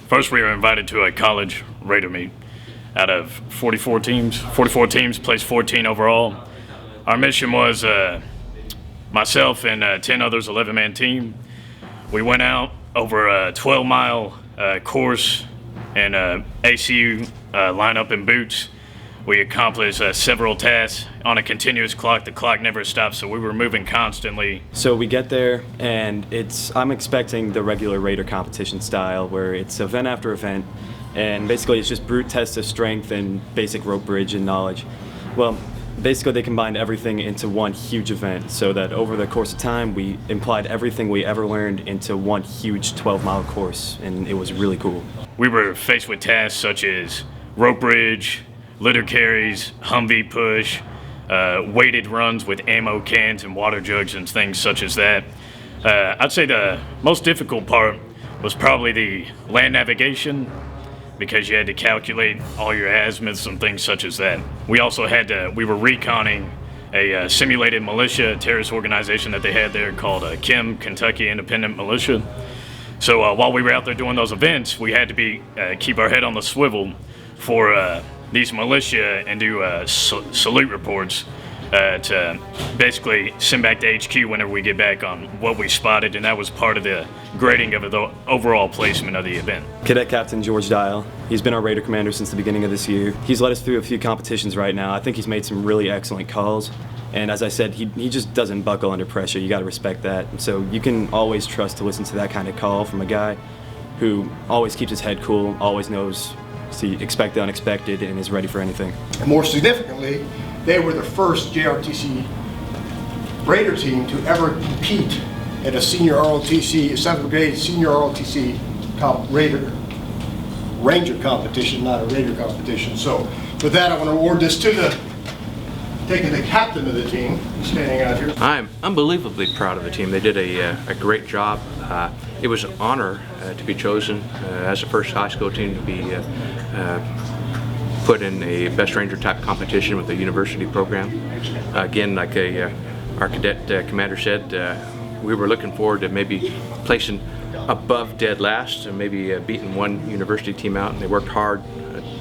First, we were invited to a college Raider meet. Out of 44 teams, placed 14 overall. Our mission was myself and 10 others, 11-man team. We went out over a 12-mile course in ACU lineup and boots. We accomplished several tasks on a continuous clock. The clock never stopped, so we were moving constantly. So we get there, and I'm expecting the regular Raider competition style, where it's event after event, and basically it's just brute tests of strength and basic rope bridge and knowledge. Well, basically they combined everything into one huge event, so that over the course of time we implied everything we ever learned into one huge 12-mile course, and it was really cool. We were faced with tasks such as rope bridge, litter carries, Humvee push, weighted runs with ammo cans and water jugs and things such as that. I'd say the most difficult part was probably the land navigation, because you had to calculate all your azimuths and things such as that. We also we were reconning a simulated militia terrorist organization that they had there called KIM, Kentucky Independent Militia. So while we were out there doing those events, we had to keep our head on the swivel for these militia and do salute reports to basically send back to HQ whenever we get back on what we spotted, and that was part of the grading of the overall placement of the event. Cadet Captain George Dial, he's been our Raider commander since the beginning of this year. He's led us through a few competitions right now. I think he's made some really excellent calls, and as I said, he just doesn't buckle under pressure. You got to respect that. So you can always trust to listen to that kind of call from a guy who always keeps his head cool, always knows to expect the unexpected, and is ready for anything. More significantly, they were the first JROTC Raider team to ever compete at a senior ROTC, 7th Brigade senior ROTC Ranger competition, not a Raider competition. So with that, I want to award this to the captain of the team, standing out here. I'm unbelievably proud of the team. They did a great job. It was an honor to be chosen as the first high school team to be put in a Best Ranger type competition with a university program. Again, like our cadet commander said, we were looking forward to maybe placing above dead last and maybe beating one university team out, and they worked hard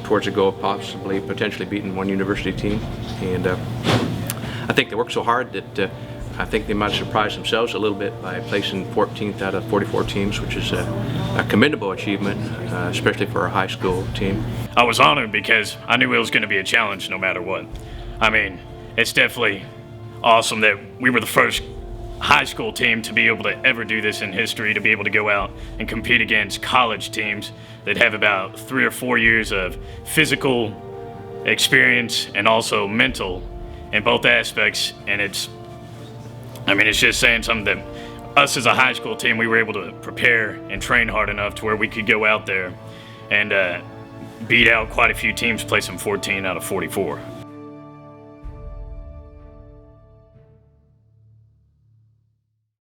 towards the goal of possibly potentially beating one university team. And I think they worked so hard that I think they might have surprised themselves a little bit by placing 14th out of 44 teams, which is a commendable achievement, especially for a high school team. I was honored because I knew it was going to be a challenge no matter what. I mean, it's definitely awesome that we were the first high school team to be able to ever do this in history, to be able to go out and compete against college teams that have about 3 or 4 years of physical experience and also mental in both aspects. And it's just saying something that us as a high school team, we were able to prepare and train hard enough to where we could go out there and beat out quite a few teams, placing 14 out of 44.